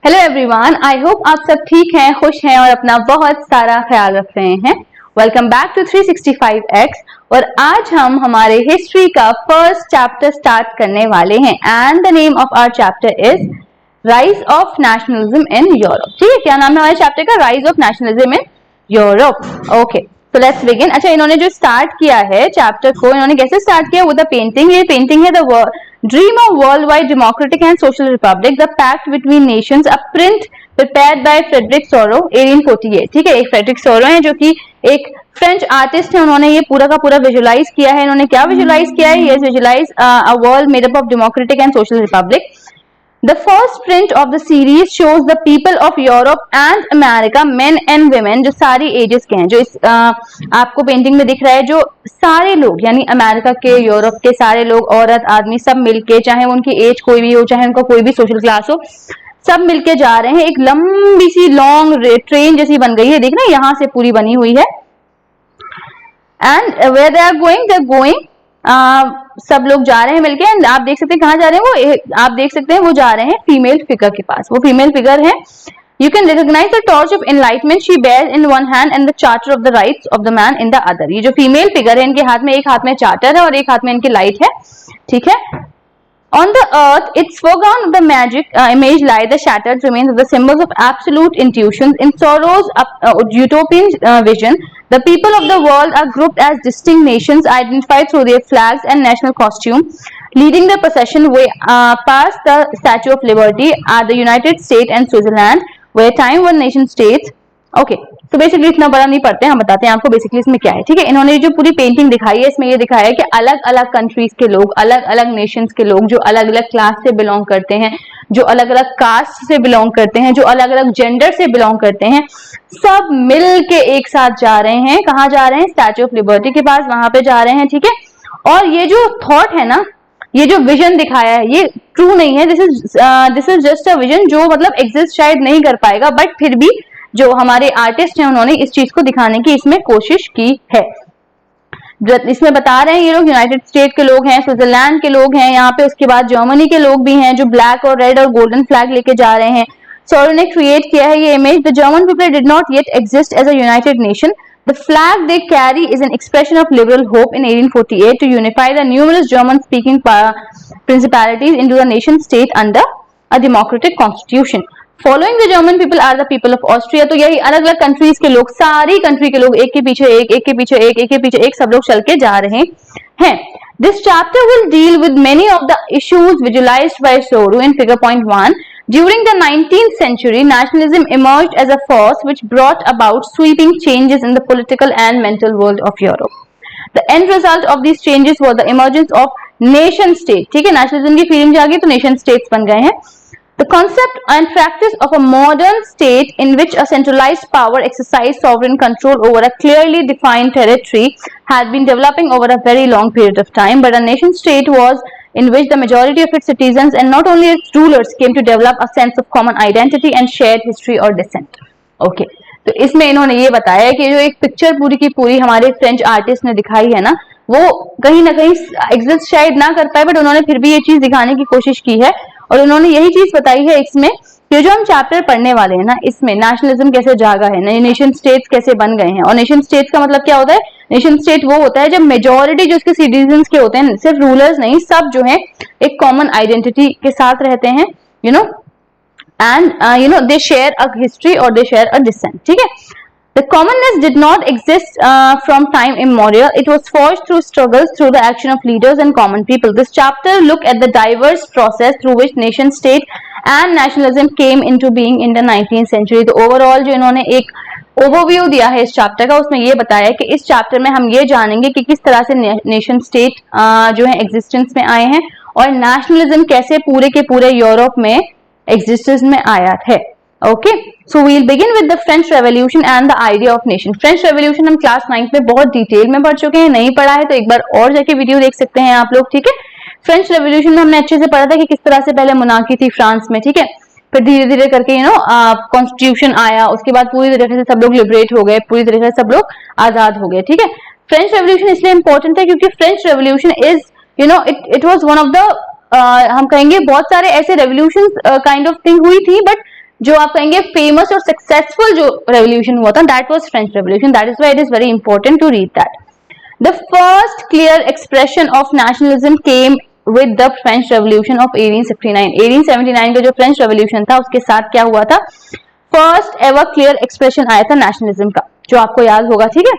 Hello everyone, I hope आप सब ठीक हैं, खुश हैं और अपना बहुत सारा ख्याल रख रहे हैं। वेलकम बैक टू 365x और आज हम हमारे हिस्ट्री का फर्स्ट चैप्टर स्टार्ट करने वाले हैं and the name of our chapter is rise of nationalism in Europe. ठीक है, क्या नाम है हमारे चैप्टर का? Rise of nationalism in Europe. Okay, तो लेट्स बिगिन। अच्छा, इन्होंने जो स्टार्ट किया है चैप्टर को, इन्होंने कैसे स्टार्ट किया? With a painting. ये पेंटिंग है the dream of world wide democratic and social republic, the pact between nations, a print prepared by Frederic Sorrieu 1848। ठीक है, एक फ्रेडरिक सोरो है जो कि एक फ्रेंच आर्टिस्ट है। उन्होंने ये पूरा का पूरा विजुअलाइज किया है। इन्होंने क्या विजुअलाइज किया है? Yes, visualise a world made up of democratic and social republic. The first print of the series shows the people of Europe and America, men and women, जो सारी एजेस के हैं, जो इस आपको पेंटिंग में दिख रहा है, जो सारे लोग यानी अमेरिका के, यूरोप के सारे लोग, औरत आदमी सब मिलके, चाहे उनकी एज कोई भी हो, चाहे उनका कोई भी सोशल क्लास हो, सब मिलके जा रहे हैं। एक लंबी सी लॉन्ग ट्रेन जैसी बन गई है, देखना यहाँ से पूरी बनी हुई है। And where they are going, सब लोग जा रहे हैं मिलके। एंड आप देख सकते हैं कहाँ जा रहे हैं वो, आप देख सकते हैं वो जा रहे हैं फीमेल फिगर के पास। वो फीमेल फिगर है। You can recognise the torch of enlightenment she bears in one hand and the charter of the rights of the man in the other. ये जो फीमेल फिगर है, इनके हाथ में, एक हाथ में चार्टर है और एक हाथ में इनकी लाइट है। ठीक है। On the earth, its foreground of the magic image lie the shattered remains of the symbols of absolute intuitions. In Sorrow's utopian vision, the people of the world are grouped as distinct nations identified through their flags and national costume. Leading the procession way past the Statue of Liberty are the United States and Switzerland, where time were nation states. Okay, तो basically इतना बड़ा नहीं पढ़ते हैं, हम बताते हैं आपको बेसिकली इसमें क्या है। ठीक है, इन्होंने जो पूरी पेंटिंग दिखाई है, इसमें ये दिखाया है कि अलग अलग कंट्रीज के लोग, अलग अलग नेशंस के लोग, जो अलग अलग क्लास से बिलोंग करते हैं, जो अलग अलग कास्ट से बिलोंग करते हैं, जो अलग अलग जेंडर से बिलोंग करते हैं, सब मिल के एक साथ जा रहे हैं। कहाँ जा रहे हैं? स्टैच्यू ऑफ लिबर्टी के पास, वहां पे जा रहे हैं। ठीक है, और ये जो थॉट है ना, ये जो विजन दिखाया है, ये ट्रू नहीं है। This is just a vision जो मतलब एग्जिस्ट शायद नहीं कर पाएगा, बट फिर भी जो हमारे आर्टिस्ट हैं उन्होंने इस चीज को दिखाने की इसमें कोशिश की है। इसमें बता रहे हैं ये लोग यूनाइटेड स्टेट के लोग हैं, स्विट्जरलैंड के लोग हैं यहाँ पे, उसके बाद जर्मनी के लोग भी हैं जो ब्लैक और रेड और गोल्डन फ्लैग लेके जा रहे हैं। सोरो ने क्रिएट किया है ये image. The German people did not yet exist as a united nation. The flag they carry is an expression of liberal hope in 1848 to unify the numerous German-speaking principalities into the nation-state under a democratic constitution. Following the German people are the people of Austria. तो यही अलग अलग countries के लोग, सारी country के लोग एक के पीछे एक, एक के पीछे एक, एक के पीछे एक, सब लोग चल के जा रहे हैं। This chapter will deal with many of the issues visualized by Soru in figure point 1. During the 19th century, nationalism emerged as a force which brought about sweeping changes in the political and mental world of Europe. The end result of these changes was the emergence of nation state. ठीक है, nationalism की feeling आ गई तो nation states बन गए हैं। The concept and practice of a modern state in which a centralized power exercised sovereign control over a clearly defined territory had been developing over a very long period of time, but a nation state was in which the majority of its citizens and not only its rulers came to develop a sense of common identity and shared history or descent. Okay, तो इसमें इन्होंने ये बताया है कि जो एक picture पूरी की पूरी हमारे फ्रेंच आर्टिस्ट ने दिखाई है ना, वो कहीं ना कहीं एग्जिस्ट शायद ना कर पाए, बट उन्होंने फिर भी ये चीज दिखाने की कोशिश की है। और उन्होंने यही चीज बताई है इसमें कि जो हम चैप्टर पढ़ने वाले हैं ना, इसमें नेशनलिज्म कैसे जागा है, नेशन स्टेट्स कैसे बन गए हैं। और नेशन स्टेट्स का मतलब क्या होता है? नेशन स्टेट वो होता है जब मेजॉरिटी जो उसके सिटीजन्स के होते हैं, सिर्फ रूलर्स नहीं, सब जो है एक कॉमन आइडेंटिटी के साथ रहते हैं, you know, and you know they share a history और दे शेयर अ डिसेंट। ठीक है, The commonness did not exist from time immemorial. It was forged through struggles, through the action of leaders and common people. This chapter look at the diverse process through which nation state and nationalism came into being in the 19th century. तो overall जो इन्होंने एक overview दिया है इस chapter का, उसमें ये बताया कि इस चैप्टर में हम ये जानेंगे कि किस तरह से नेशन स्टेट जो है एग्जिस्टेंस में आए हैं और नेशनलिज्म कैसे पूरे के पूरे यूरोप में एग्जिस्टेंस में आया है। Okay, so we'll begin with the French revolution and the idea of nation. French revolution हम क्लास 9th में बहुत डिटेल में पढ़ चुके हैं, नहीं पढ़ा है तो एक बार और जाके वीडियो देख सकते हैं आप लोग। ठीक है, फ्रेंच रेवोल्यूशन में हमने अच्छे से पढ़ा था कि किस तरह से पहले मोनार्की थी फ्रांस में। ठीक है, फिर धीरे धीरे करके यू नो कॉन्स्टिट्यूशन आया, उसके बाद पूरी तरीके से सब लोग लिबरेट हो गए, पूरी तरीके से सब लोग आजाद हो गए। ठीक है, फ्रेंच रेवोल्यूशन इसलिए इंपॉर्टेंट है क्योंकि French revolution is you know it was one of the हम कहेंगे बहुत सारे ऐसे रेवोल्यूशन काइंड ऑफ थिंग हुई थी, बट जो आप कहेंगे फेमस और सक्सेसफुल जो रेवोल्यूशन हुआ था, that was French revolution. That is why it is very important to read that. The first clear expression of nationalism came with the French revolution of 1879. 1879 का जो फ्रेंच रेवोल्यूशन था उसके साथ क्या हुआ था, फर्स्ट एवर क्लियर एक्सप्रेशन आया था नेशनलिज्म का, जो आपको याद होगा. ठीक है.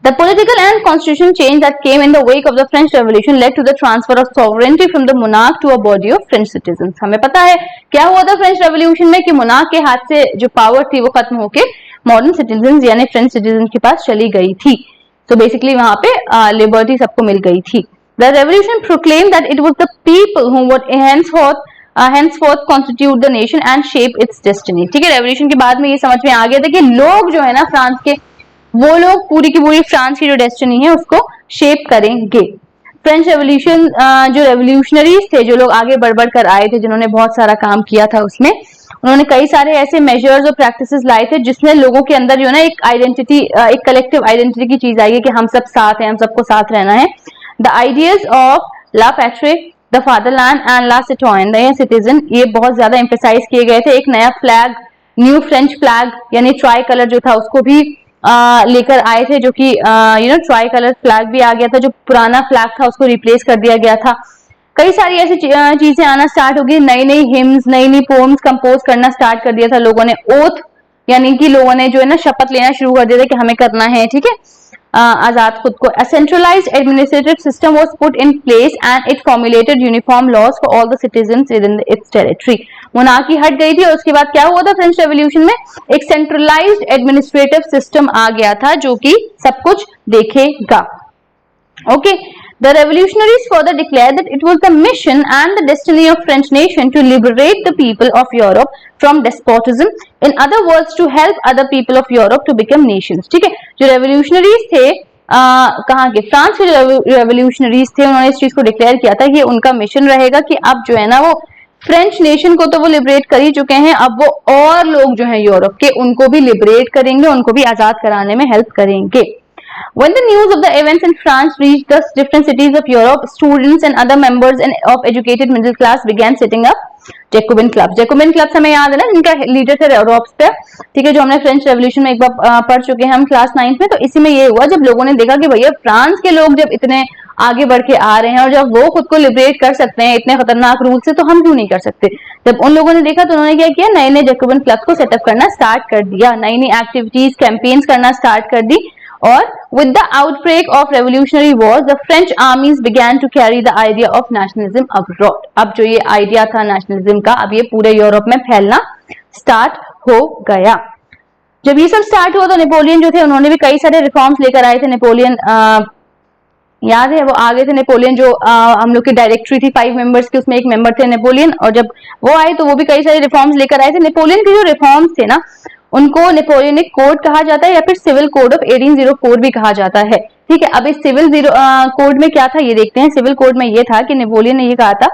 The political and constitutional change that came in the wake of the French Revolution led to the transfer of sovereignty from the monarch to a body of French citizens. हमें पता है क्या हुआ था फ्रेंच रेवोल्यूशन में कि monarch के हाथ से जो पावर थी वो खत्म होके मॉडर्न सिटीजन्स यानी फ्रेंच सिटीजन के पास चली गई थी. तो बेसिकली वहां पे लिबर्टी सबको मिल गई थी. The revolution proclaimed that it was the people who would henceforth constitute the nation and shape its destiny. ठीक है. रेवोल्यूशन के बाद में ये समझ में आ गया था कि लोग जो है ना फ्रांस के, वो लोग पूरी की पूरी फ्रांस की जो डेस्टिनी है उसको शेप करेंगे. फ्रेंच रेवोल्यूशन जो रेवोल्यूशनरीज थे, जो लोग आगे बढ़ बढ़ कर आए थे, जिन्होंने बहुत सारा काम किया था, उसमें उन्होंने कई सारे ऐसे मेजर्स और प्रैक्टिसेस लाए थे जिसमें लोगों के अंदर जो है ना एक आइडेंटिटी, एक कलेक्टिव आइडेंटिटी की चीज आई है कि हम सब साथ हैं, हम सबको साथ रहना है. The ideas of la patrie, the fatherland and la citoyen, the citizen, ये बहुत ज्यादा एम्फेसाइज किए गए थे. एक नया फ्लैग, न्यू फ्रेंच फ्लैग यानी ट्राई कलर जो था उसको भी लेकर आए थे, जो कि ट्राई कलर फ्लैग भी आ गया था. जो पुराना फ्लैग था उसको रिप्लेस कर दिया गया था. कई सारी ऐसी चीजें आना स्टार्ट हो गई. नई नई हिम्स, नई नई पोम्स कंपोज करना स्टार्ट कर दिया था लोगों ने. ओथ यानी कि लोगों ने जो है ना शपथ लेना शुरू कर दिया था कि हमें करना है. ठीक है. आजाद खुद को. A centralized administrative system was put in place and it formulated uniform laws for all the citizens within its territory. Monarchy हट गई थी और उसके बाद क्या हुआ था फ्रेंच रेवोल्यूशन में, एक सेंट्रलाइज्ड एडमिनिस्ट्रेटिव सिस्टम आ गया था जो कि सब कुछ देखेगा. Okay. The revolutionaries further declared that it was the mission and the destiny of French nation to liberate the people of Europe from despotism. In other words, to help other people of Europe to become nations. ठीक है. जो revolutionaries थे, कहाँ के, France के जो revolutionaries थे, उन्होंने इस चीज को डिक्लेयर किया था कि उनका मिशन रहेगा कि अब जो है ना वो फ्रेंच नेशन को तो वो लिबरेट कर ही चुके हैं, अब वो और लोग जो हैं यूरोप के उनको भी लिबरेट करेंगे, उनको भी आजाद कराने में हेल्प करेंगे. When the news of the events in France reached the different cities of Europe, students and other members of educated middle class began setting up Jacobin clubs. Jacobin clubs हमें याद है ना, जिनका लीडर थे Robespierre. ठीक है. जो हमने फ्रेंच रेवोल्यूशन में एक बार पढ़ चुके हैं हम क्लास 9 में. तो इसी में ये हुआ जब लोगों ने देखा कि भैया फ्रांस के लोग जब इतने आगे बढ़ के आ रहे हैं और जब वो खुद को लिबरेट कर सकते हैं इतने खतरनाक रूल से, तो हम क्यों नहीं कर सकते. जब उन लोगों ने देखा तो उन्होंने क्या किया, नए नए जैकोबिन क्लब्स को सेटअप करना स्टार्ट कर दिया, नई नई एक्टिविटीज, कैंपेन्स करना स्टार्ट कर दी. और with the outbreak of revolutionary wars, the French armies began to carry the idea of nationalism abroad. अब जो ये आइडिया था नेशनलिज्म का, अब ये पूरे यूरोप में फैलना स्टार्ट हो गया. जब ये सब स्टार्ट हुआ तो नेपोलियन जो थे उन्होंने भी कई सारे रिफॉर्म्स लेकर आए थे. नेपोलियन याद है, वो आगे थे नेपोलियन, जो हम लोग की डायरेक्टरी थी 5 मेंबर्स की, उसमें एक मेंबर थे नेपोलियन. और जब वो आए तो वो भी कई सारे रिफॉर्म्स लेकर आए थे. नेपोलियन के जो रिफॉर्म्स थे ना, उनको नेपोलियनिक कोड कहा जाता है या फिर सिविल कोड ऑफ 1804 भी कहा जाता है. ठीक है. अब इस सिविल कोड में क्या था ये देखते हैं. सिविल कोड में ये था कि नेपोलियन ने ये कहा था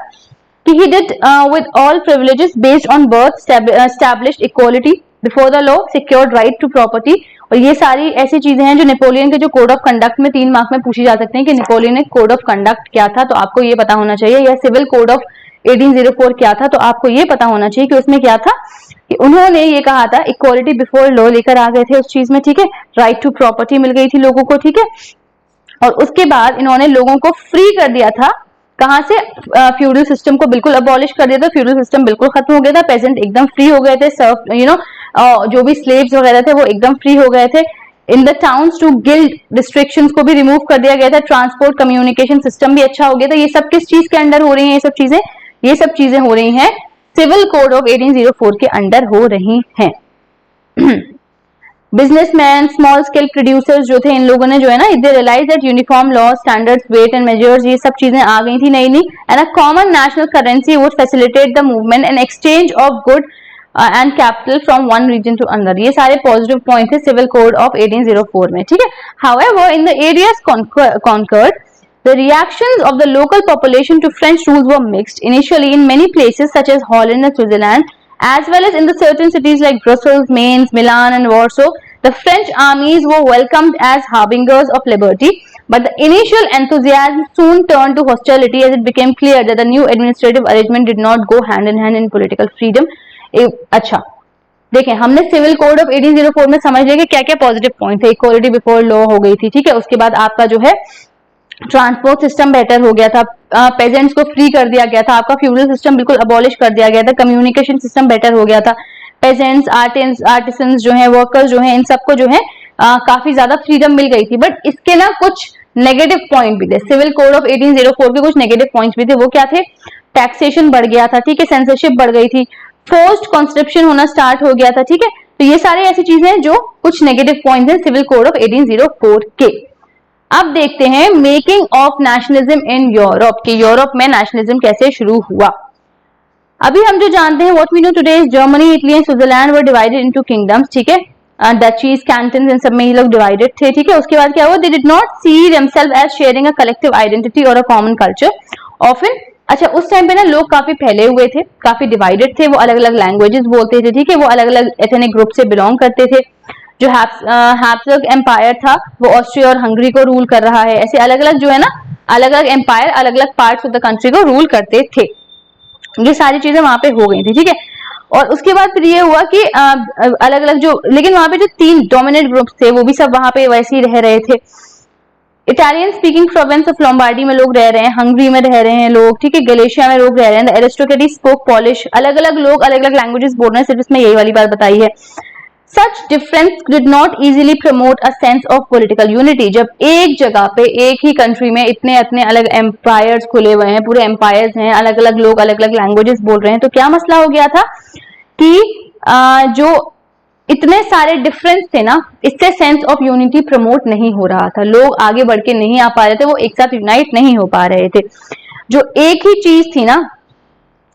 कि he did with all privileges based on birth, established equality before the law, secured right to property. और ये सारी ऐसी चीजें हैं जो नेपोलियन के जो कोड ऑफ कंडक्ट में 3 मार्क में पूछी जा सकते हैं कि नेपोलियनिक कोड ऑफ कंडक्ट क्या था, तो आपको ये पता होना चाहिए. या सिविल कोड ऑफ 1804 क्या था, तो आपको ये पता होना चाहिए कि उसमें क्या था. कि उन्होंने ये कहा था इक्वालिटी बिफोर लॉ लेकर आ गए थे उस चीज में. ठीक है. राइट टू प्रॉपर्टी मिल गई थी लोगों को. ठीक है. और उसके बाद इन्होंने लोगों को फ्री कर दिया था. कहां से? फ्यूडल सिस्टम को बिल्कुल अबॉलिश कर दिया था. फ्यूडल सिस्टम बिल्कुल खत्म हो गया था. पेजेंट एकदम फ्री हो गए थे. सर्व जो भी स्लेव्स वगैरह थे वो एकदम फ्री हो गए थे. In the towns to guild restrictions को भी रिमूव कर दिया गया था. ट्रांसपोर्ट कम्युनिकेशन सिस्टम भी अच्छा हो गया था. ये सब किस चीज के अंडर हो रही है? ये सब चीजें हो रही हैं सिविल कोड ऑफ 1804 के अंडर हो रही हैं. बिजनेसमैन, स्मॉल स्केल प्रोड्यूसर्स जो थे, इन लोगों ने जो है ना, they realise that uniform law, standards, weight and measures, ये सब चीजें आ गई थी नई नई. And a common national currency would facilitate the movement and exchange of good and capital from one region to another. ये सारे पॉजिटिव पॉइंट थे सिविल कोड ऑफ 1804 में. ठीक है. However in the areas conquered, the reactions of the local population to French rules were mixed. Initially, in many places such as Holland and Switzerland, as well as in the certain cities like Brussels, Mainz, Milan, and Warsaw, the French armies were welcomed as harbingers of liberty. But the initial enthusiasm soon turned to hostility as it became clear that the new administrative arrangement did not go hand in hand in political freedom. अच्छा देखें, हमने civil code of 1804 में समझ लिया कि क्या क्या positive point थे। इक्वालिटी बिफोर लॉ हो गई थी, ठीक है। उसके बाद आपका जो है ट्रांसपोर्ट सिस्टम बेटर हो गया था, पेजेंट्स को फ्री कर दिया गया था, आपका फ्यूडल सिस्टम बिल्कुल अबॉलिश कर दिया गया था, कम्युनिकेशन सिस्टम बेटर हो गया था, पेजेंट्स, आर्टिसंस जो है, वर्कर्स जो है, इन सबको जो है काफी ज्यादा फ्रीडम मिल गई थी। बट इसके ना कुछ नेगेटिव पॉइंट भी थे, सिविल कोड ऑफ 1804 के कुछ नेगेटिव पॉइंट्स भी थे। वो क्या थे? टैक्सेशन बढ़ गया था, ठीक है, सेंसरशिप बढ़ गई थी, फोर्स्ड कॉन्स्क्रिप्शन होना स्टार्ट हो गया था, ठीक है। तो ये सारी ऐसी चीजें हैं जो कुछ नेगेटिव पॉइंट्स हैं सिविल कोड ऑफ 1804 के। अब देखते हैं making of nationalism in Europe, कि यूरोप में नेशनलिज्म कैसे शुरू हुआ। अभी हम जो जानते हैं, what we know today is Germany, Italy and Switzerland were divided into kingdoms, ठीक है, डचीज, कैंटन्स, इन सब में ये लोग डिवाइडेड थे, ठीक है। उसके बाद क्या हुआ? They did not see themselves as sharing a collective identity और अ कॉमन कल्चर ऑफन। अच्छा, उस टाइम पे ना लोग काफी फैले हुए थे, काफी डिवाइडेड थे, वो अलग अलग लैंग्वेजेस बोलते थे, ठीक है, वो अलग अलग एथनिक ग्रुप से बिलोंग करते थे। जो हैब्सबर्ग एम्पायर था वो ऑस्ट्रिया और हंगरी को रूल कर रहा है। ऐसे अलग अलग जो है ना, अलग अलग एम्पायर अलग अलग पार्ट्स ऑफ द कंट्री को रूल करते थे। ये सारी चीजें वहां पे हो गई थी, ठीक है। और उसके बाद फिर ये हुआ कि अलग अलग जो, लेकिन वहां पे जो 3 डोमिनेंट ग्रुप्स थे वो भी सब वहां पे वैसे ही रह रहे थे। Italian speaking province of Lombardy में लोग रह रहे हैं, हंगरी में रह रहे हैं लोग, ठीक है, गलेशिया में लोग रह रहे हैं। एरिस्टोक्रेटी स्पोक पॉलिश, अलग अलग लोग अलग अलग लैंग्वेजेस बोल रहे हैं, सिर्फ इसमें यही वाली बात बताई है। Such difference did not easily promote a sense of political unity। जब एक जगह पे एक ही कंट्री में इतने इतने अलग एम्पायर्स खुले हुए हैं, पूरे एम्पायर्स हैं, अलग अलग लोग अलग अलग लैंग्वेजेस बोल रहे हैं, तो क्या मसला हो गया था कि जो इतने सारे डिफरेंस थे ना, इससे सेंस ऑफ यूनिटी प्रमोट नहीं हो रहा था, लोग आगे बढ़ के नहीं आ पा रहे थे, वो एक साथ यूनाइट नहीं हो पा रहे थे। जो एक ही चीज थी ना,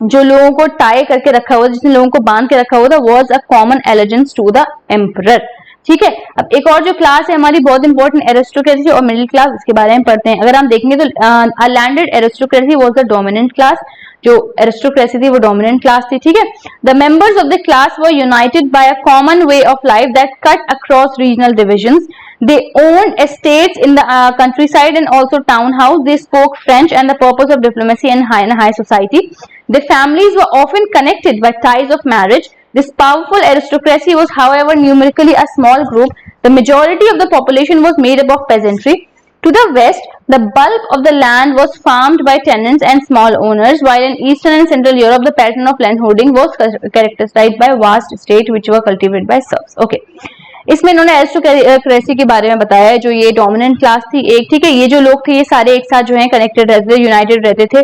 जो लोगों को टाई करके रखा हुआ, जिसने लोगों को बांध के रखा हुआ था, was a common allegiance to the emperor, ठीक है। अब एक और जो क्लास है हमारी बहुत इंपॉर्टेंट, एरिस्टोक्रेसी और मिडिल क्लास, इसके बारे में पढ़ते हैं। अगर हम देखेंगे तो a landed aristocracy was the dominant class, जो एरिस्टोक्रेसी थी वो डोमिनेंट क्लास थी, ठीक है। The members of the class were united by a common way of life that cut across regional divisions. They owned estates in the countryside and also townhouse. They spoke French and the purpose of diplomacy and high society. Their families were often connected by ties of marriage. This powerful aristocracy was, however, numerically a small group. The majority of the population was made up of peasantry. To the west, the bulk of the land was farmed by tenants and small owners, while in Eastern and Central Europe, the pattern of landholding was characterized by vast estates which were cultivated by serfs. Okay. इसमें इन्होंने aristocracy के बारे में बताया है, जो ये dominant class थी एक, ठीक है। ये जो लोग थे ये सारे एक साथ जो है कनेक्टेड रहते थे, यूनाइटेड रहते थे।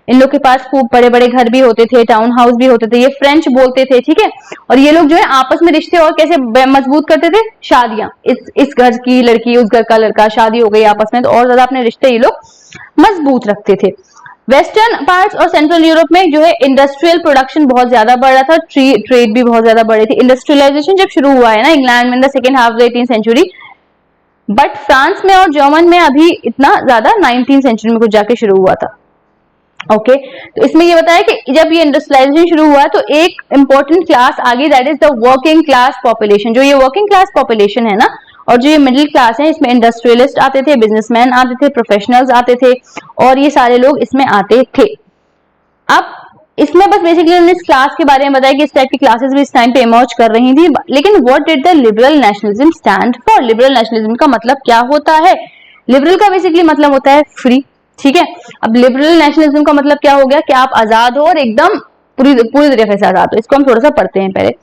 इन लोग के पास खूब बड़े बड़े घर भी होते थे, टाउन हाउस भी होते थे, ये फ्रेंच बोलते थे, ठीक है। और ये लोग जो है आपस में रिश्ते और कैसे मजबूत करते थे? शादियां, इस घर की लड़की उस घर का लड़का, शादी हो गई आपस में, तो और ज्यादा अपने रिश्ते ये लोग मजबूत रखते थे। वेस्टर्न पार्ट्स और सेंट्रल यूरोप में जो है इंडस्ट्रियल प्रोडक्शन बहुत ज्यादा बढ़ रहा था, ट्रेड भी बहुत ज्यादा बढ़ी थी। इंडस्ट्रियलाइजेशन जब शुरू हुआ है ना इंग्लैंड में in the second half of the 18th century, but France में और जर्मन में अभी इतना ज्यादा 19th सेंचुरी में कुछ जाके शुरू हुआ था। ओके, तो इसमें ये बताया कि जब ये इंडस्ट्रियलाइजेशन शुरू हुआ तो एक इंपॉर्टेंट क्लास आ गई, that is the working class population. जो ये वर्किंग क्लास पॉपुलेशन है ना, और जो ये मिडिल क्लास है, इसमें इंडस्ट्रियलिस्ट आते थे, बिजनेसमैन आते थे, प्रोफेशनल्स आते थे, और ये सारे लोग इसमें आते थे। अब इसमें बस बेसिकली उन्होंने इस क्लास के बारे में बताया कि इस टाइप की क्लासेस भी इस टाइम पे इमर्ज कर रही थी। लेकिन what did the liberal nationalism stand for? Liberal nationalism का मतलब क्या होता है? लिबरल का बेसिकली मतलब होता है फ्री, ठीक है। अब लिबरल नेशनलिज्म का मतलब क्या हो गया कि आप आजाद हो और एकदम पूरी तरीके से आजाद हो। इसको हम थोड़ा सा पढ़ते हैं पहले।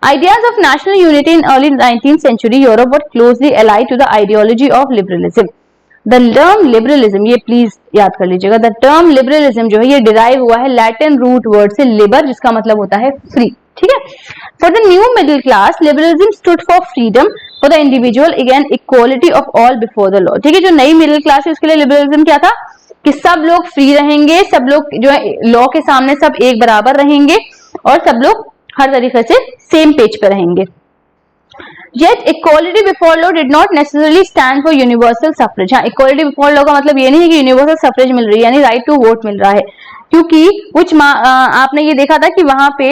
Ideas of national unity in early 19th century Europe were closely allied to the ideology of liberalism. The term liberalism, ये प्लीज याद कर लीजिएगा, the term liberalism जो है ये डिराइव हुआ है लैटिन रूट वर्ड से लिबर, जिसका मतलब होता है फ्री, ठीक है। For the new middle class, liberalism stood for freedom for the individual, again equality of all before the law, ठीक है। जो नई मिडिल क्लास है उसके लिए लिबरलिज्म क्या था कि सब लोग फ्री रहेंगे, सब लोग जो है लॉ के सामने सब एक बराबर रहेंगे, और सब लोग हर तरीके से सेम पेज पे रहेंगे। Yet equality before law did not necessarily stand for universal suffrage। हाँ, equality before law का मतलब ये नहीं है कि यूनिवर्सल सफरेज मिल रही है, यानी राइट टू वोट मिल रहा है, क्योंकि कुछ आपने ये देखा था कि वहां पे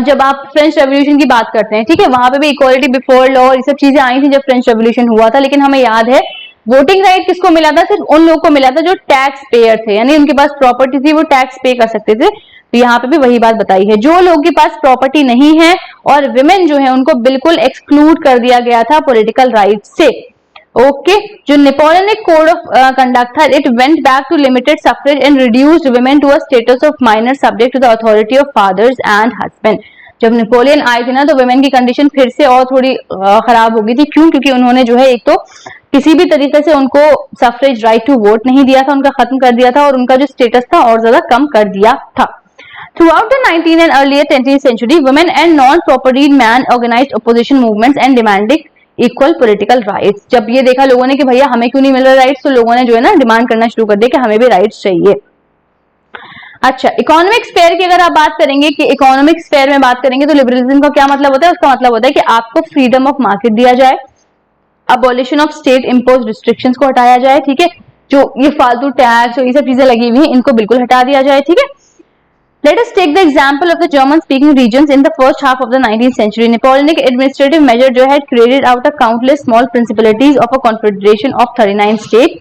जब आप फ्रेंच रेवोल्यूशन की बात करते हैं, ठीक है, वहां पे भी इक्वालिटी बिफोर लॉ ये सब चीजें आई थी जब फ्रेंच रेवोल्यूशन हुआ था। लेकिन हमें याद है वोटिंग राइट किसको मिला था? सिर्फ उन लोगों को मिला था जो टैक्स पेयर थे, यानी उनके पास प्रॉपर्टी थी, वो टैक्स पे कर सकते थे। तो यहाँ पे भी वही बात बताई है, जो लोगों के पास प्रॉपर्टी नहीं है और विमेन जो है उनको बिल्कुल एक्सक्लूड कर दिया गया था पॉलिटिकल राइट से। ओके, जो नेपोलियनिक कोड ऑफ कंडक्ट था, it went back to limited suffrage and reduced women to a status of minor subject to the authority of fathers and husband. जब नेपोलियन आए थे ना तो वुमेन की condition फिर से और थोड़ी खराब हो गई थी। क्यों? क्योंकि उन्होंने जो है एक तो किसी भी तरीके से उनको सफरेज राइट टू वोट नहीं दिया था, उनका खत्म कर दिया था और उनका जो स्टेटस था और ज्यादा कम कर दिया था। Throughout the 19th and earlier 20th century, women and non-propertied men organized opposition movements and demanding equal political rights. जब ये देखा लोगों ने कि भैया हमें क्यों नहीं मिल रहा राइट्स, तो लोगों ने जो है ना डिमांड करना शुरू कर दिया कि हमें भी राइट्स चाहिए। अच्छा, इकोनॉमिक स्फेयर की अगर आप बात करेंगे कि इकोनॉमिक स्फेयर में बात करेंगे तो लिबरलिज्म का क्या मतलब होता है? उसका मतलब होता है कि आपको फ्रीडम ऑफ मार्केट दिया जाए, abolition of state impose restrictions को हटाया जाए, ठीक है, जो ये फालतू टैक्स और ये सब चीजें लगी हुई हैं इनको बिल्कुल हटा दिया जाए, ठीक है। Let us take the example of the German-speaking regions in the first half of the 19th century. Napoleonic administrative measure जो है created out of countless small principalities of a confederation of 39 states.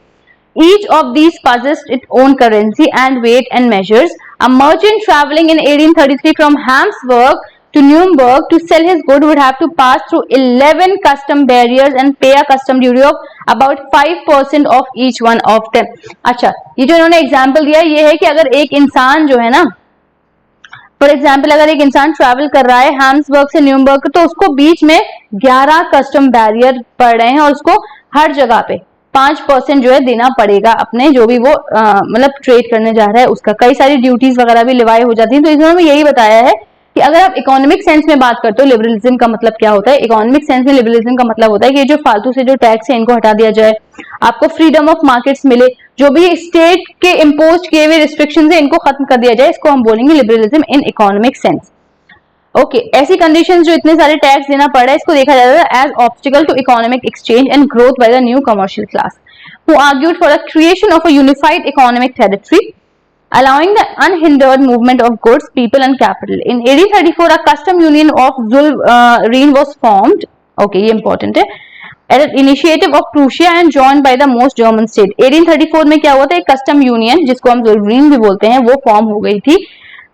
Each of these possessed its own currency and weight and measures. A merchant traveling in 1833 from Habsburg to Nuremberg to sell his good would have to pass through 11 custom barriers and pay a custom duty of about 5% of each one of them. अच्छा, ये जो इन्होंने example दिया ये है कि अगर एक इंसान जो है ना, फॉर एग्जाम्पल अगर एक इंसान ट्रैवल कर रहा है हैम्सबर्ग से न्यूरमबर्ग तो उसको बीच में 11 कस्टम बैरियर पड़ रहे हैं और उसको हर जगह पे 5% जो है देना पड़ेगा अपने जो भी वो मतलब ट्रेड करने जा रहा है उसका। कई सारी ड्यूटीज वगैरह भी लिवाई हो जाती हैं। तो इन्होंने यही बताया है कि अगर आप इकोनॉमिक सेंस में बात करते हो लिबरलिज्म का मतलब क्या होता है, इकोनॉमिक सेंस में लिबरलिज्म का मतलब होता है कि ये जो फालतू से जो टैक्स है इनको हटा दिया जाए, आपको फ्रीडम ऑफ मार्केट्स मिले, जो भी स्टेट के इम्पोज किए हुए रिस्ट्रिक्शंस है इनको खत्म कर दिया जाए, इसको हम बोलेंगे liberalism in economic sense. Okay, ऐसी कंडीशंस जो इतने सारे टैक्स देना पड़ रहा है इसको देखा जाता है as obstacle to economic exchange and growth by the new commercial class who argued for the creation of a unified economic territory allowing the unhindered movement of goods, people and capital. In 1834 a custom union of Zollverein was formed. Okay, ये important है, at an initiative of Prussia and joined by the most German state. 1834 में क्या हुआ था, एक custom union जिसको हम Zollverein भी बोलते हैं वो फॉर्म हो गई थी।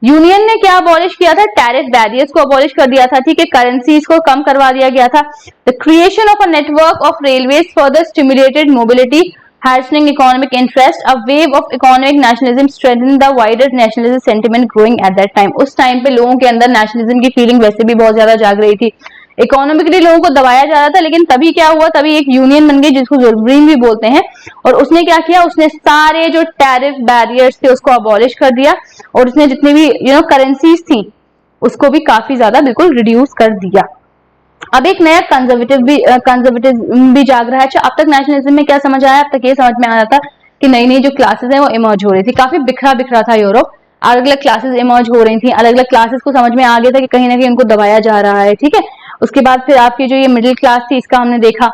यूनियन ने क्या अबॉलिश किया था? टैरिफ बैरियर्स को अबॉलिश कर दिया था, ठीक है, करेंसीज को कम करवा दिया गया था। The creation of a network of railways further stimulated mobility, harshening economic interest. A wave of economic nationalism strengthened the wider nationalist sentiment growing at that time. उस टाइम पे लोगों के अंदर नेशनलिज्म की फीलिंग वैसे भी बहुत ज्यादा जाग रही थी, इकोनॉमिकली लोगों को दबाया जा रहा था, लेकिन तभी क्या हुआ, तभी एक यूनियन बन गई जिसको ज़ोलवेरीन भी बोलते हैं, और उसने क्या किया, उसने सारे जो टैरिफ बैरियर्स थे उसको अबॉलिश कर दिया और उसने जितनी भी करेंसीज थी उसको भी काफी ज्यादा बिल्कुल रिड्यूस कर दिया। अब एक नया कंजर्वेटिव भी जाग रहा है। अच्छा, अब तक नेशनलिज्म में क्या समझ आया? अब तक ये समझ में आया था कि नई नई जो क्लासेस हैं वो इमर्ज हो रही थी, काफी बिखरा बिखरा था यूरोप, अलग अलग क्लासेस इमर्ज हो रही थी, अलग अलग क्लासेस को समझ में आ गया था कि कहीं ना कहीं उनको दबाया जा रहा है, ठीक है। उसके बाद फिर आपकी जो ये मिडिल क्लास थी इसका हमने देखा,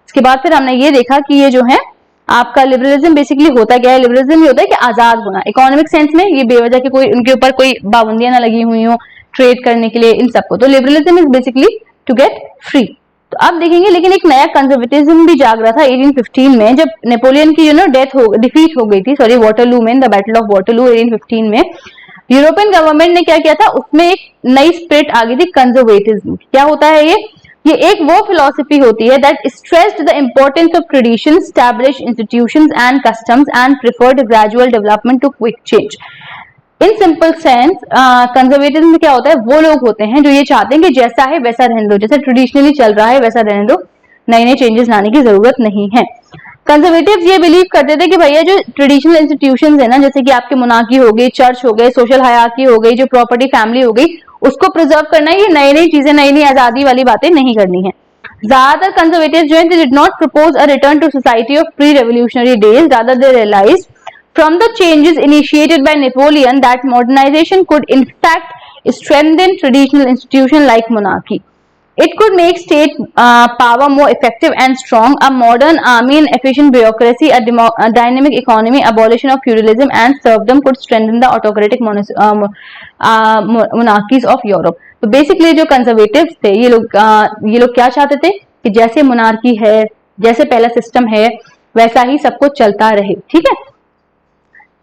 उसके बाद फिर हमने ये देखा कि ये जो है आपका लिबरलिज्म बेसिकली होता क्या है। लिबरलिज्म ये होता है कि आजाद होना, इकोनॉमिक सेंस में ये बेवजह के कोई उनके ऊपर कोई पाबंदियां ना लगी हुई हो ट्रेड करने के लिए इन सबको, तो liberalism is basically to get free. तो अब देखेंगे लेकिन एक नया कंजर्वेटिज्म भी जाग रहा था 1815 में, जब नेपोलियन की डिफीट हो गई थी, सॉरी, वाटरलू में, द बैटल ऑफ वाटरलू 1815 में यूरोपियन गवर्नमेंट ने क्या किया था, उसमें एक नई स्पिरिट आ गई थी कंजर्वेटिज्म। क्या होता है ये एक वो फिलॉसफी होती है that stressed the importance of tradition, establish institutions and customs and preferred gradual development to quick change. In simple sense conservatism में क्या होता है, वो लोग होते हैं जो ये चाहते हैं कि जैसा है वैसा रहने दो, जैसा ट्रेडिशनली चल रहा है वैसा रहने दो, नए नए चेंजेस लाने की जरूरत नहीं है। कंजर्वेटिव्स ये बिलीव करते थे कि भैया जो ट्रेडिशनल इंस्टीट्यूशंस है ना, जैसे कि आपके मोनार्की हो गई, चर्च हो गए, सोशल हायरार्की हो गई, जो प्रॉपर्टी फैमिली हो गई, उसको प्रिजर्व करना है, ये नई नई चीजें, नई नई आजादी वाली बातें नहीं करनी है। ज्यादातर कंजर्वेटिव्स जो है they did not propose a return to society of pre revolutionary days, rather they realised from the changes initiated by Napoleon that modernization could in fact strengthen traditional institutions like monarchy. It could make state power more effective and strong, a modern army and efficient bureaucracy, a dynamic economy, abolition of feudalism and serfdom could strengthen the autocratic monarchies of Europe. तो basically जो conservatives थे ये लोग क्या चाहते थे कि जैसे मोनार्की है, जैसे पहला सिस्टम है वैसा ही सब कुछ चलता रहे, ठीक है।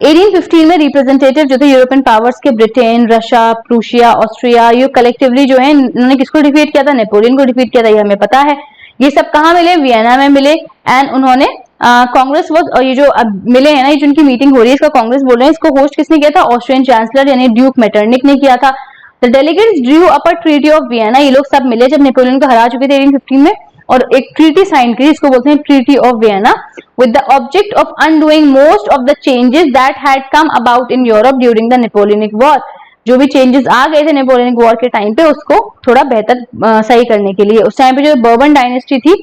1815 में रिप्रेजेंटेटिव जो थे यूरोपियन पावर्स के, ब्रिटेन, रशिया, प्रूशिया, ऑस्ट्रिया, ये कलेक्टिवली जो है इन्होंने किसको डिफीट किया था? नेपोलियन को डिफीट किया था, ये हमें पता है। ये सब कहाँ मिले? वियना में मिले। एंड उन्होंने कांग्रेस वो ये जो अब मिले हैं ना, ये जिनकी मीटिंग हो रही है इसका कांग्रेस बोल रहे हैं, इसको होस्ट किसने किया था? ऑस्ट्रियन चांसलर यानी ड्यूक मेटरनिक ने किया था। The delegates Drew up a treaty of Vienna, ये लोग सब मिले जब नेपोलियन को हरा चुके थे 1815 में, और एक ट्रीटी साइन की, इसको बोलते हैं treaty of Vienna, with the object of undoing most of the changes that had come about in Europe during the Napoleonic war. जो भी चेंजेस आ गए थे नेपोलियनिक वॉर के टाइम पे, उसको थोड़ा बेहतर सही करने के लिए। उस टाइम पे जो बर्बन डायनेस्टी थी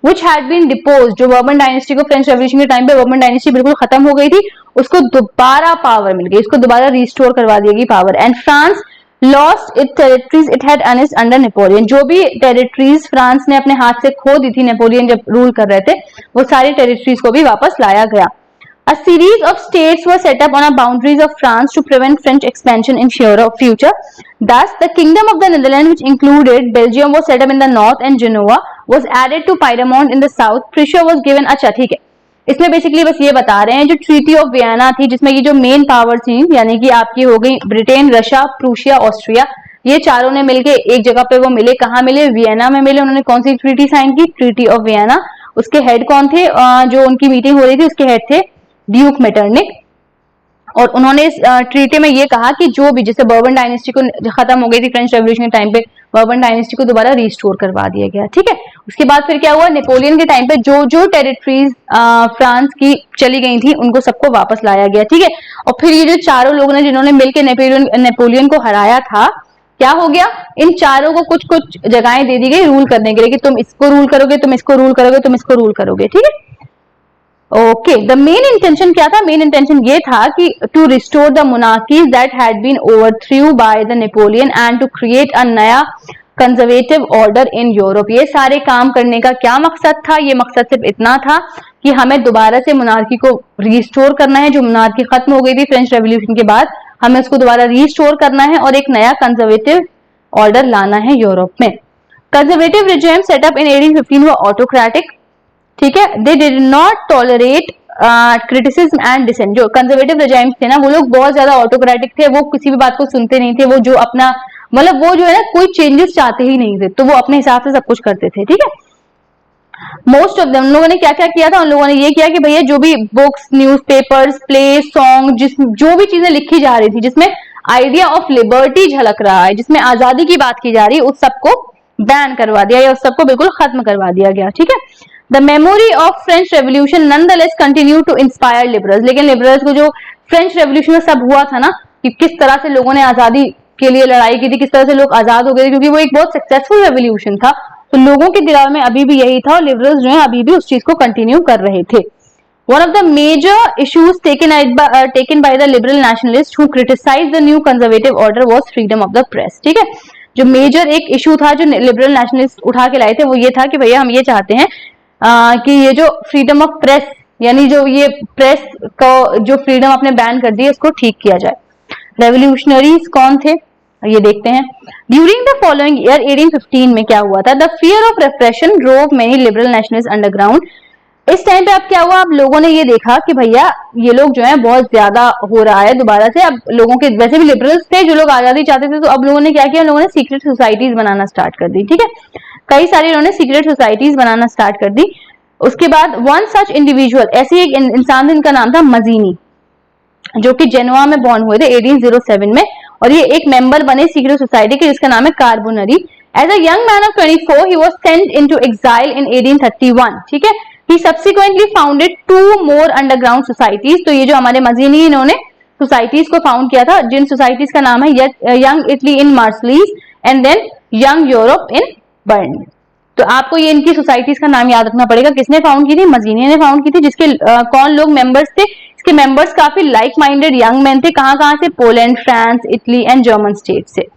व्हिच हैड बीन डिपोज, जो बर्बन डायनेस्टी को फ्रेंच रेवोल्यूशन के टाइम पे बर्बन डायनेस्टी बिल्कुल खत्म हो गई थी, उसको दोबारा पावर मिल गई, इसको दोबारा रिस्टोर करवा दी गई power. And France lost it territories it had earnest under Napoleon, जो भी टेरिटरीज फ्रांस ने अपने हाथ से खो दी थी नेपोलियन जब रूल कर रहे थे, वो सारी टेरिटरीज को भी वापस लाया गया। A series of states were set up on the boundaries of France to prevent French expansion in future. Thus, the Kingdom of the Netherlands, which included Belgium, was set up in the north and Genoa was added to Piedmont in the south. Prussia was given अच्छा ठीक है, इसमें basically बस ये बता रहे हैं जो ट्रीटी ऑफ वियना थी, जिसमें ये जो मेन पावर थी यानी कि आपकी हो गई ब्रिटेन, रशिया, प्रूशिया, ऑस्ट्रिया, ये चारों ने मिलके एक जगह पे वो मिले। कहाँ मिले? वियना में मिले। उन्होंने कौन सी ट्रीटी साइन की? Treaty of Vienna. उसके हेड कौन थे? जो उनकी मीटिंग हो रही थी उसके हेड थे ड्यूक मेटरनिक। और उन्होंने इस ट्रीटी में ये कहा कि जो भी, जैसे बर्बन डायनेस्टी को खत्म हो गई थी फ्रेंच रेवोल्यूशन के टाइम पे, बर्बन डायनेस्टी को दोबारा रिस्टोर करवा दिया गया। ठीक है, उसके बाद फिर क्या हुआ? नेपोलियन के टाइम पे जो जो टेरिटरीज फ्रांस की चली गई थी उनको सबको वापस लाया गया। ठीक है, और फिर ये जो चारों लोग ने जिन्होंने मिलकर नेपोलियन को हराया था, क्या हो गया? इन चारों को कुछ कुछ जगहें दे दी गई रूल करने के लिए कि तुम इसको रूल करोगे, तुम इसको रूल करोगे, तुम इसको रूल करोगे। ठीक है, ओके। द मेन इंटेंशन क्या था? मेन इंटेंशन ये था कि to restore the monarchies that had been overthrown by the Napoleon and to create a नया कंजर्वेटिव ऑर्डर इन यूरोप। ये सारे काम करने का क्या मकसद था? ये मकसद सिर्फ इतना था कि हमें दोबारा से मोनार्की को रिस्टोर करना है। जो मोनार्की खत्म हो गई थी फ्रेंच रेवोल्यूशन के बाद, हमें उसको दोबारा रिस्टोर करना है और एक नया कंजर्वेटिव ऑर्डर लाना है यूरोप में। कंजर्वेटिव रिजिम सेटअप इन 1815 वो ऑटोक्रेटिक, ठीक है, they did not tolerate criticism and dissent. जो कंजर्वेटिव रिजाइम्स थे ना, वो लोग बहुत ज्यादा ऑटोक्रेटिक थे, वो किसी भी बात को सुनते नहीं थे, वो जो अपना मतलब वो जो है ना कोई चेंजेस चाहते ही नहीं थे, तो वो अपने हिसाब से सब कुछ करते थे। ठीक है, मोस्ट ऑफ देम, उन लोगों ने क्या क्या किया था? उन लोगों ने ये किया कि भैया जो भी बुक्स, न्यूज़पेपर्स, प्ले, सॉन्ग, जो भी चीजें लिखी जा रही थी जिसमें आइडिया ऑफ लिबर्टी झलक रहा है, जिसमें आजादी की बात की जा रही है, उस सबको बैन करवा दिया या उस सबको बिल्कुल खत्म करवा दिया गया। ठीक है, The memory of French Revolution nonetheless continued to inspire liberals। लेकिन लिबरल्स को जो फ्रेंच रेवोल्यूशन में सब हुआ था ना, कि किस तरह से लोगों ने आजादी के लिए लड़ाई की थी, किस तरह से लोग आजाद हो गए थे, क्योंकि वो एक बहुत सक्सेसफुल रेवोल्यूशन था, तो लोगों के दिमाग में अभी भी यही था और लिबरल्स जो है अभी भी उस चीज को कंटिन्यू कर रहे थे। One of the major issues taken by the liberal nationalists who criticized the new conservative order was freedom of the press। ठीक है, जो मेजर एक इशू था जो लिबरल नेशनलिस्ट उठा के लाए थे वो ये था कि भैया हम ये चाहते हैं कि ये जो फ्रीडम ऑफ प्रेस, यानी जो ये प्रेस को जो फ्रीडम आपने बैन कर दी है उसको ठीक किया जाए। रेवोल्यूशनरीज कौन थे ये देखते हैं। ड्यूरिंग द फॉलोइंग ईयर 1815 में क्या हुआ था? The fear of रेप्रेशन drove many liberal nationalist underground. इस टाइम पे अब क्या हुआ? अब लोगों ने ये देखा कि भैया ये लोग जो है बहुत ज्यादा हो रहा है दोबारा से। अब लोगों के वैसे भी लिबरल्स थे जो लोग आजादी चाहते थे, तो अब लोगों ने क्या किया? लोगों ने सीक्रेट सोसाइटीज बनाना स्टार्ट कर दी। ठीक है, कई सारी उन्होंने सीक्रेट सोसाइटीज बनाना स्टार्ट कर दी। उसके बाद वन सच इंडिविजुअल, ऐसे एक इंसान था, इनका नाम था मजीनी, जो कि जेनोआ में बॉर्न हुए थे 1807 में, और ये एक मेंबर बने सीक्रेट सोसाइटी के जिसका नाम है Carbonari. As a young man of 24 he was sent into exile in 1831। ठीक है, he subsequently founded 2 more underground societies। तो ये जो हमारे मजीनी, इन्होंने सोसाइटीज को फाउंड किया था, जिन सोसाइटीज का नाम है Young Italy in Marseilles and then Young Europe in Berne. तो आपको ये इनकी सोसाइटीज का नाम याद रखना पड़ेगा। किसने फाउंड की थी? मजीनी ने फाउंड की थी। जिसके कौन लोग मेंबर्स थे? इसके मेंबर्स काफी लाइक माइंडेड यंग मैन थे। कहां से? Poland, France, Italy and German state से।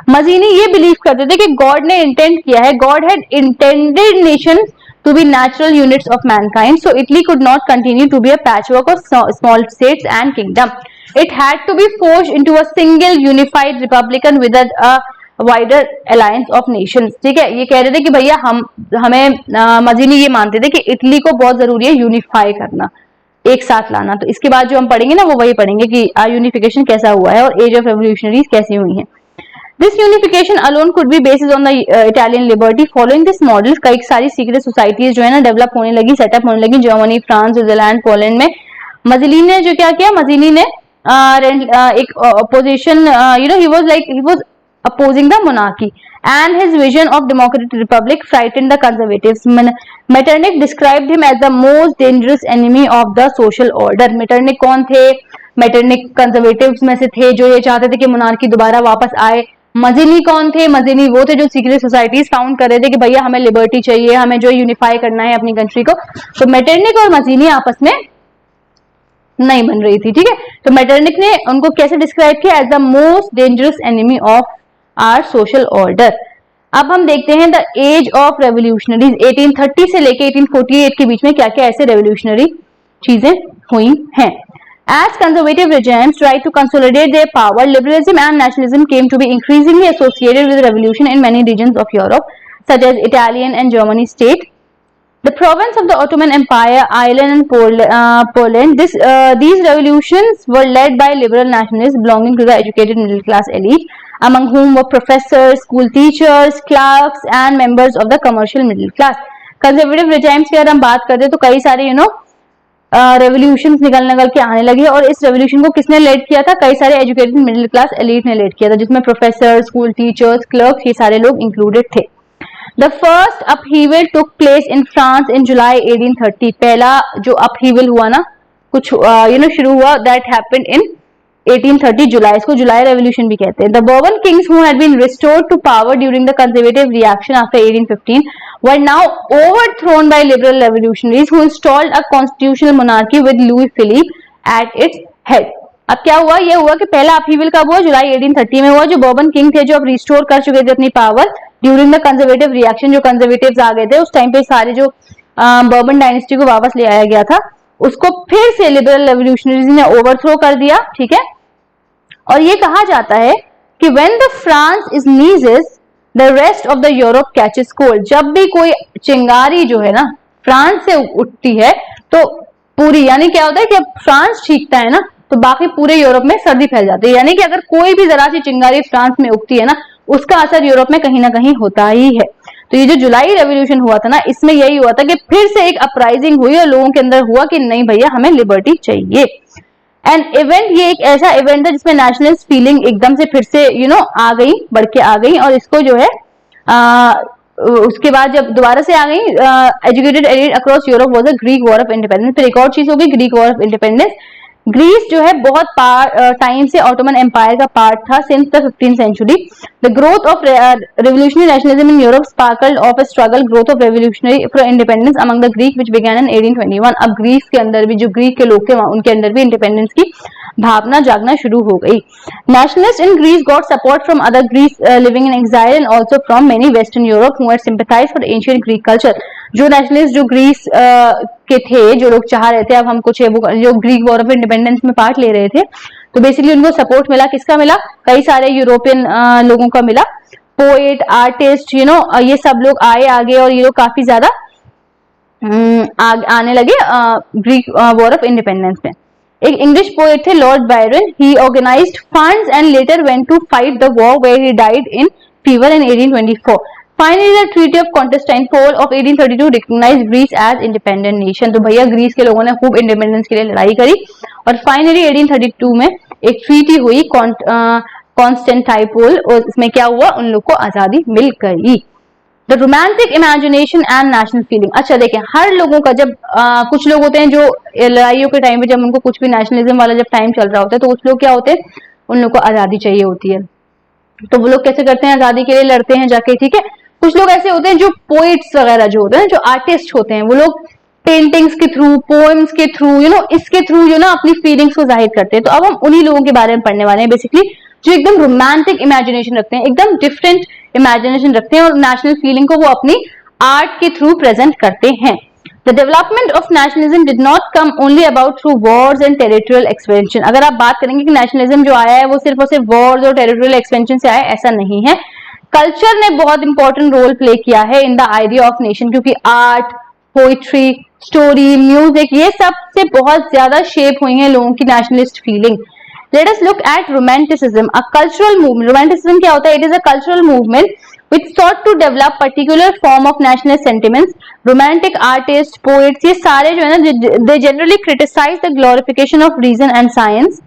मजीनी ये बिलीव करते थे कि गॉड ने इंटेंड किया है, God had intended Nations to be natural units of mankind, so Italy could not continue to be a patchwork of small states and kingdom. It had to be forged into a single unified republican with a wider alliance of nations। ठीक है, ये कह रहे थे कि भैया हमें मजीनी ये मानते थे कि इटली को बहुत जरूरी है यूनिफाई करना। एक साथ लाना। तो इसके बाद जो हम पढ़ेंगे ना वो वही पढ़ेंगे कि यूनिफिकेशन कैसा हुआ है और एज ऑफ रेवोल्यूशनरीज कैसी हुई है। This unification alone could be based on the Italian liberty. Following this model कई सारी सीक्रेट सोसाइटीज जो है ना डेवलप होने लगी, सेटअप होने लगी, जर्मनी, फ्रांस, स्विट्जरलैंड, पोलैंड में। मजीनी ने जो क्या किया, मजीनी ने एक opposition, he was opposing the monarchy and his vision of democratic republic frightened the conservatives. Metternich described him as the most dangerous enemy of the social order. Metternich कौन थे? Metternich conservatives में से थे जो ये चाहते थे कि मोनार्की दोबारा वापस आए। मजीनी कौन थे? मजीनी वो थे जो सीक्रेट सोसाइटीज फाउंड कर रहे थे कि भैया हमें लिबर्टी चाहिए, हमें जो यूनिफाई करना है अपनी कंट्री को। तो मेटरनिक और मजीनी आपस में नहीं बन रही थी, ठीक है। तो मेटरनिक ने उनको कैसे डिस्क्राइब किया? As the most dangerous enemy of our social order. अब हम देखते हैं द एज ऑफ रेवोल्यूशनरीज। 1830 से लेके 1848 के बीच में क्या क्या ऐसे रेवोल्यूशनरी चीजें हुई हैं। As conservative regimes tried to consolidate their power, liberalism and nationalism came to be increasingly associated with revolution in many regions of Europe, such as Italian and German state. The province of the Ottoman Empire, Ireland and Poland. These revolutions were led by liberal nationalists belonging to the educated middle class elite, among whom were professors, school teachers, clerks and members of the commercial middle class. Conservative regimes की अगर हम बात करते हैं तो कई सारे revolutions निकल के आने लगे और इस रेवोल्यूशन को किसने लीड किया था? कई सारे एजुकेटेड मिडिल क्लास एलीट ने लीड किया था, जिसमें प्रोफेसर, स्कूल टीचर्स, क्लर्क्स, ये सारे लोग इंक्लूडेड थे। The first upheaval took place in France in July 1830. पहला जो upheaval हुआ ना, कुछ शुरू हुआ, that happened in 1830 जुलाई, इसको जुलाई रेवोल्यूशन भी कहते हैं। The Bourbon kings who had been restored to power during the conservative reaction after 1815 were now overthrown by liberal revolutionaries who installed a constitutional monarchy with Louis Philippe at its head. अब क्या हुआ? ये हुआ कि पहला upheaval कब हुआ? जुलाई 1830 में हुआ। जो बर्बन किंग थे जो अब रिस्टोर कर चुके थे अपनी power during the conservative reaction, जो कंजर्वेटिव्स आ गए थे उस टाइम पे, सारे जो बर्बन डायनेस्टी को वापस ले आया गया था उसको फिर से लिबरल रेवोल्यूशनरीज ने ओवरथ्रो कर दिया, ठीक है। और ये कहा जाता है कि when the France is नीजेस the rest of the Europe catches cold. जब भी कोई चिंगारी जो है ना फ्रांस से उठती है तो पूरी, यानी क्या होता है कि अब फ्रांस छींकता है ना तो बाकी पूरे यूरोप में सर्दी फैल जाती है। यानी कि अगर कोई भी जरा सी चिंगारी फ्रांस में उगती है ना उसका असर यूरोप में कहीं ना कहीं होता ही है। तो ये जो जुलाई रेवोल्यूशन हुआ था ना, इसमें यही हुआ था कि फिर से एक अपराइजिंग हुई और लोगों के अंदर हुआ कि नहीं भैया हमें लिबर्टी चाहिए। एंड इवेंट, ये एक ऐसा इवेंट था जिसमें नेशनलिस्ट फीलिंग एकदम से फिर से आ गई, बढ़ के आ गई। और इसको जो है उसके बाद जब दोबारा से आ गई educated elite across Europe was the Greek war of independence. फिर एक और चीज होगी Greek war of independence. Greece जो है बहुत टाइम से ऑटोमन एम्पायर का पार्ट था since the 15th century. The growth of revolutionary nationalism in Europe sparkled off a struggle growth of revolutionary for independence among the Greek which began in 1821। अब Greece के अंदर भी जो Greek के लोग थे उनके अंदर भी इंडिपेंडेंस की भावना जागना शुरू हो गई। Nationalist in Greece got support from other Greece living in exile and also from many western Europe who had sympathised for ancient Greek culture. जो नेशनलिस्ट जो ग्रीस के थे, जो लोग चाह रहे थे अब हम कुछ जो ग्रीक वॉर ऑफ इंडिपेंडेंस में पार्ट ले रहे थे, तो बेसिकली उनको सपोर्ट मिला। किसका मिला? कई सारे यूरोपियन लोगों का मिला। पोएट, आर्टिस्ट, ये सब लोग आए आगे और ये लोग काफी ज्यादा आने लगे ग्रीक वॉर ऑफ इंडिपेंडेंस में। एक इंग्लिश पोएट थे Lord Byron. He organised funds and later went to fight the war where he died in fever in 1824। Finally, the Treaty of Constantinople of 1832 recognized Greece as independent nation. तो भैया Greece के लोगों ने खूब independence के लिए लड़ाई करी और फाइनली 1832 में एक ट्रीटी हुई कॉन्स्टेंटिनोपल और इसमें क्या हुआ? उन लोग को आजादी मिल गई। The romantic imagination and national feeling. अच्छा देखें, हर लोगों का जब कुछ लोग होते हैं जो लड़ाइयों के टाइम पे जब उनको कुछ भी नेशनलिज्म वाला जब टाइम चल रहा होता है तो कुछ लोग क्या होते हैं, उन लोग को आजादी चाहिए होती है। तो वो लोग कैसे करते हैं? आजादी के लिए लड़ते हैं जाके, ठीक है। कुछ लोग ऐसे होते हैं जो पोइट्स वगैरह जो होते हैं, जो आर्टिस्ट होते हैं, वो लोग पेंटिंग्स के थ्रू, पोएम्स के थ्रू, इसके थ्रू अपनी फीलिंग्स को जाहिर करते हैं। तो अब हम उन्हीं लोगों के बारे में पढ़ने वाले हैं बेसिकली, जो एकदम रोमांटिक इमेजिनेशन रखते हैं, एकदम डिफरेंट इमेजिनेशन रखते हैं और नेशनल फीलिंग को वो अपनी आर्ट के थ्रू प्रेजेंट करते हैं। The development of nationalism did not come only about through wars and territorial expansion. अगर आप बात करेंगे कि नेशनलिज्म जो आया है वो सिर्फ और सिर्फ वॉर्स और टेरिटोरियल एक्सपेंशन से आया, ऐसा नहीं है। कल्चर ने बहुत इंपॉर्टेंट रोल प्ले किया है in the idea of nation, क्योंकि आर्ट, पोइट्री, स्टोरी, म्यूजिक, ये सब से बहुत ज्यादा शेप हुई है लोगों की nationalist feeling. Let us look at romanticism, a cultural movement. Romanticism क्या होता है? It is a cultural movement which sought to develop particular form of nationalist sentiments. Romantic artists, poets, ये सारे जो है ना, they generally criticize the glorification of reason and science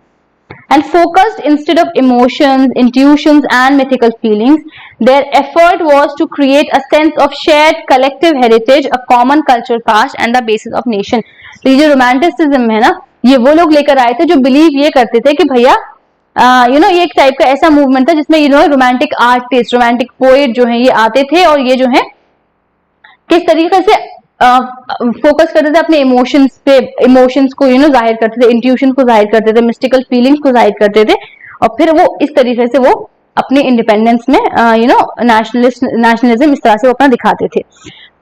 and focused instead of emotions, intuitions and mythical feelings. Their effort was to create a sense of shared collective heritage, a common cultural past and the basis of nation. तो ये जो romanticism है ना, ये वो लोग लेकर आए थे जो बिलीव ये करते थे कि भैया ये एक टाइप का ऐसा मूवमेंट था जिसमें रोमांटिक आर्टिस्ट, रोमांटिक पोएट जो है ये आते थे और ये जो है किस तरीके से फोकस करते थे अपने इमोशंस पे, इमोशंस को जाहिर करते थे, इंट्यूशन को जाहिर करते थे, मिस्टिकल फीलिंग्स को जाहिर करते थे और फिर वो इस तरीके से वो अपने इंडिपेंडेंस में नेशनलिज्म इस तरह से वो अपना दिखाते थे।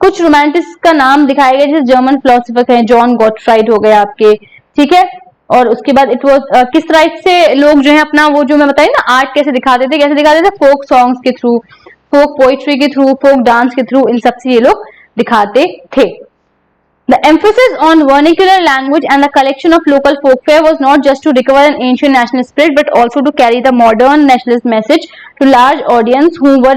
कुछ रोमांटिस्ट का नाम दिखाए गए जैसे जर्मन फिलोसोफर हैं, जॉन गॉटफ्राइड हो गए आपके, ठीक है। और उसके बाद इट वाज किस तरह से लोग जो है अपना वो जो मैं बताई ना आर्ट कैसे दिखाते थे, फोक सॉन्ग्स के थ्रू, फोक पोइट्री के थ्रू, फोक डांस के थ्रू, इन सब से ये लोग दिखाते थे। The emphasis on vernacular language and the collection of local folklore was not just to recover an ancient national spirit but also to carry the modern nationalist message to large audience who were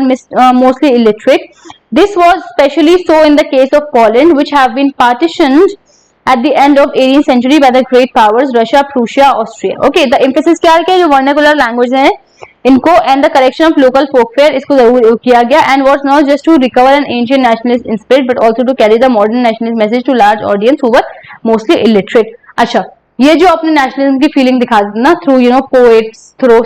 mostly illiterate. This was especially so in the case of Poland, which have been partitioned at the end of 18th century by the great powers Russia, Prussia, Austria. Okay, the emphasis क्या है, जो vernacular language है इनको and the collection of local folklore इसको जरूर किया गया and was not just to recover an ancient nationalist spirit but also to carry the modern nationalist message to large audience who were mostly illiterate. अच्छा, ये जो अपने nationalism की feeling दिखा देते ना through poets, through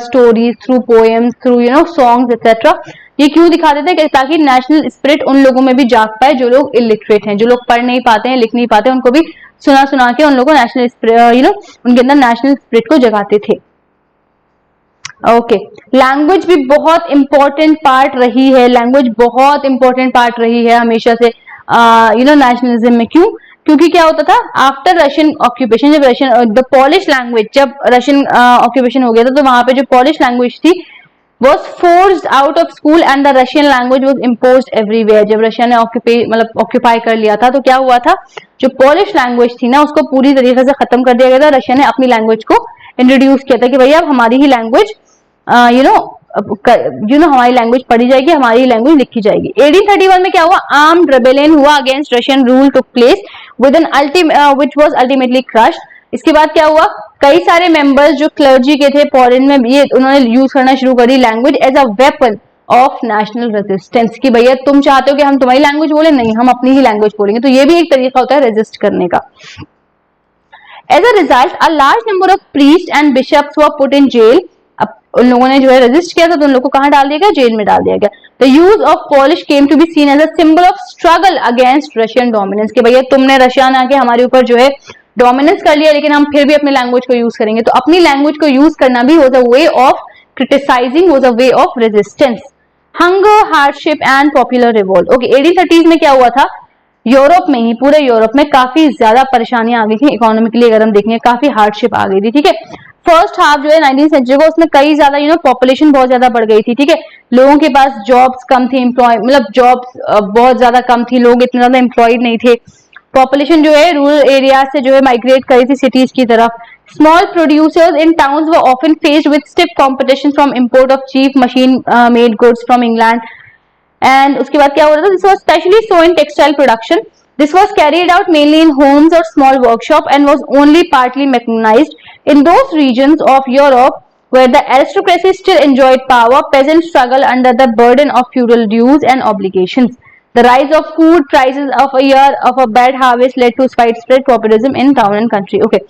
stories, through poems, through songs etcetera, ये क्यों दिखा देते हैं? ताकि नेशनल स्पिरिट उन लोगों में भी जाग पाए जो लोग इलिटरेट हैं, जो लोग पढ़ नहीं पाते हैं, लिख नहीं पाते, उनको भी सुना सुना के उन लोगों को नेशनल उनके अंदर नेशनल स्पिरिट को जगाते थे। ओके, लैंग्वेज भी बहुत इंपॉर्टेंट पार्ट रही है, लैंग्वेज बहुत इंपॉर्टेंट पार्ट रही है हमेशा से नेशनलिज्म में। क्यों? क्योंकि क्या होता था आफ्टर रशियन ऑक्यूपेशन, जब रशियन द पॉलिश लैंग्वेज, जब रशियन ऑक्यूपेशन हो गया था तो वहां पे जो पॉलिश लैंग्वेज थी was forced out of school and the Russian language was imposed everywhere. जब रशिया ने ऑक्यूपाई कर लिया था तो क्या हुआ था, जो पॉलिश लैंग्वेज थी ना उसको पूरी तरीके से खत्म कर दिया गया था। रशिया ने अपनी लैंग्वेज को इंट्रोड्यूस किया था कि भैया अब हमारी ही लैंग्वेज हमारी लैंग्वेज पढ़ी जाएगी, हमारी लैंग्वेज लिखी जाएगी। 1831 में क्या हुआ, आर्म्ड रेबेलियन हुआ against Russian rule took place with an which was ultimately crushed. इसके बाद क्या हुआ, कई सारे मेंबर्स जो क्लर्जी के थे फॉरेन में, ये उन्होंने यूज करना शुरू करी language as a weapon of national resistance, कि भैया तुम चाहते हो कि हम तुम्हारी लैंग्वेज बोले, नहीं हम अपनी ही लैंग्वेज बोलेंगे। तो ये भी एक तरीका होता है रेजिस्ट करने का। As a result a large number of priest and bishops were put in jail. अब उन लोगों ने जो है रेजिस्ट किया था तो उन लोगों को कहां डाल दिया गया, जेल में डाल दिया गया। The use of Polish came to be seen as a symbol of struggle against Russian dominance, कि भैया तुमने रशिया ने आके हमारे ऊपर जो है डोमिनेंस कर लिया लेकिन हम फिर भी अपनी लैंग्वेज को यूज करेंगे। तो अपनी लैंग्वेज को यूज करना भी was a way of criticising, was a way of resistance. Hunger, hardship and popular revolt. Okay, 1830s में क्या हुआ था, यूरोप में ही, पूरे यूरोप में काफी ज्यादा परेशानियां आ गई थी इकोनॉमिकली, अगर हम देखेंगे काफी हार्डशिप आ गई थी। ठीक है, फर्स्ट हाफ जो है 19th सेंचुरी को, उसमें कई ज्यादा पॉपुलेशन बहुत ज्यादा बढ़ गई थी। ठीक है, लोगों के पास जॉब्स कम थी, जॉब्स बहुत ज्यादा कम थी, लोग इतने ज्यादा एम्प्लॉयड नहीं थे। पॉपुलेशन जो है रूरल एरिया से जो है माइग्रेट करी थी सिटीज की तरफ। Small producers in towns were often faced with stiff competition from import of cheap machine made goods from England. And उसके बाद क्या हो रहा था, this was specially so in textile production. This was carried out mainly in homes or small workshop and was only partly mechanized. In those regions of Europe where the aristocracy still enjoyed power, peasants struggled under the burden of feudal dues and obligations. The rise of food prices of a year of a bad harvest led to widespread pauperism in town and country. Okay.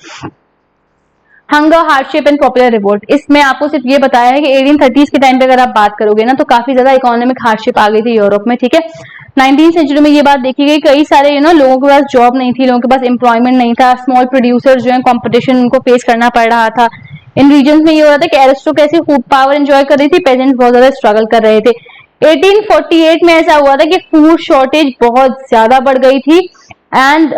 Hunger, hardship and popular revolt, इसमें आपको सिर्फ ये बताया है कि 1830s के time पे अगर आप बात करोगे ना तो काफी ज्यादा इकोनॉमिक हार्डशिप आ गई थी यूरोप में। ठीक है, 19th सेंचुरी में ये बात देखी गई, कई सारे लोगों के पास जॉब नहीं थी, लोगों के पास एम्प्लॉयमेंट नहीं था, स्मॉल प्रोड्यूसर्स जो है कंपटीशन उनको फेस करना पड़ रहा था। इन रीजन में ये हो रहा था कि एरिस्टोक्रेसी खूब पावर एंजॉय कर रही थी, पेजेंट्स बहुत ज्यादा स्ट्रगल कर रहे थे। 1848 में ऐसा हुआ था कि फूड शॉर्टेज बहुत ज्यादा बढ़ गई थी and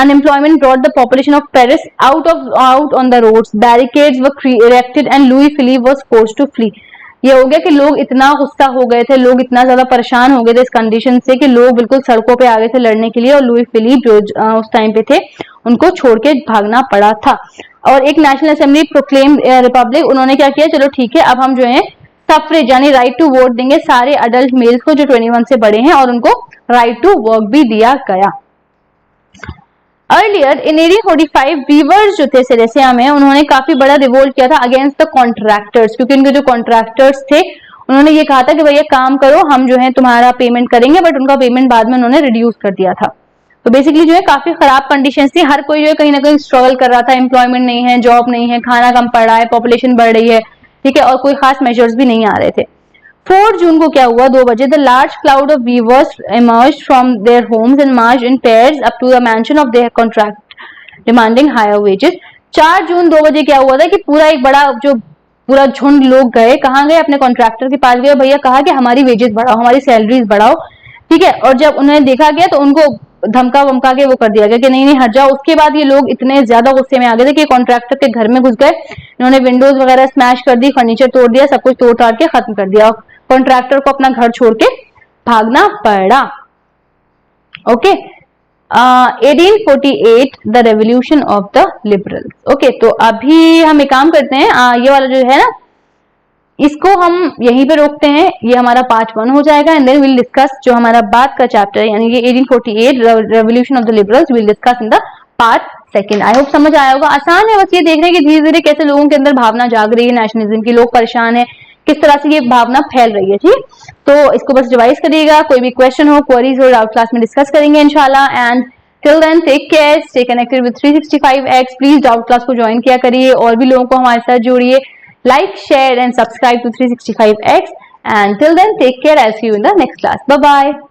unemployment brought the population of Paris out on the roads. Barricades were erected and Louis Philippe was forced to flee. ये हो गया कि लोग इतना गुस्सा हो गए थे, लोग इतना ज्यादा परेशान हो गए थे इस कंडीशन से कि लोग बिल्कुल सड़कों पे आ गए थे लड़ने के लिए, और लुई फिलिप जो उस टाइम पे थे उनको छोड़ के भागना पड़ा था। और एक नेशनल असेंबली प्रोक्लेम रिपब्लिक, उन्होंने क्या किया, चलो ठीक है अब हम जो है सफ्रेज यानी राइट टू वोट देंगे सारे अडल्ट मेल्स को जो 21 से बड़े हैं, और उनको राइट टू वर्क भी दिया गया। अर्लियर इन 1845 वीवर्स जो थे सिलेसिया में, उन्होंने काफी बड़ा रिवोल्ट किया था अगेंस्ट द कॉन्ट्रैक्टर्स, क्योंकि उनके जो कॉन्ट्रैक्टर्स थे उन्होंने ये कहा था कि भैया काम करो, हम जो है तुम्हारा पेमेंट करेंगे, बट उनका पेमेंट बाद में उन्होंने रिड्यूस कर दिया था। तो बेसिकली जो है काफी खराब कंडीशंस थी, हर कोई जो है कहीं ना कहीं स्ट्रगल कर रहा था, एम्प्लॉयमेंट नहीं है, जॉब नहीं है, खाना कम पड़ रहा है, पॉपुलेशन बढ़ रही है, ठीक है, और कोई खास मेजर्स भी नहीं आ रहे थे। 4 जून को क्या हुआ, 2 बजे, the large cloud of viewers emerged from their homes and marched in pairs up to the mansion of their contract demanding higher wages। 4 जून 2 बजे क्या हुआ था कि पूरा एक बड़ा जो पूरा झुंड लोग गए, कहाँ गए, अपने कॉन्ट्रैक्टर के पास गए, भैया कहा कि हमारी वेजेस बढ़ाओ, हमारी सैलरीज बढ़ाओ, ठीक है। और जब उन्हें देखा गया तो उनको धमका वमका के वो कर दिया गया कि नहीं नहीं हट जाओ। उसके बाद ये लोग इतने ज्यादा गुस्से में आ गए थे कि कॉन्ट्रैक्टर के घर में घुस गए, इन्होंने विंडोज वगैरह स्मैश कर दी, फर्नीचर तोड़ दिया, सब कुछ तोड़ ताड़ के खत्म कर दिया, कॉन्ट्रैक्टर को अपना घर छोड़ के भागना पड़ा। Okay, 1848 the revolution of the liberals. Okay, तो अभी हम एक काम करते हैं, ये वाला जो है ना इसको हम यहीं पे रोकते हैं, ये हमारा पार्ट 1 हो जाएगा, एंड देन विल डिस्कस जो हमारा बाद का चैप्टर है यानी कि 1848 revolution of the liberals, will discuss in the part 2। I hope समझ आया होगा। आसान है, बस ये देख रहे हैं कि धीरे धीरे कैसे लोगों के अंदर भावना जाग रही है नेशनलिज्म की, लोग परेशान है, किस तरह से ये भावना फैल रही है। ठीक, तो इसको बस रिवाइज करिएगा, कोई भी क्वेश्चन हो, क्वेरीज हो, डाउट क्लास में डिस्कस करेंगे इंशाल्लाह। And till then take care, stay connected with 365x। Please doubt class को ज्वाइन किया करिए और भी लोगों को हमारे साथ जोड़िए। Like, share and subscribe to 365x, and till then take care. I'll see you in the next class. Bye bye.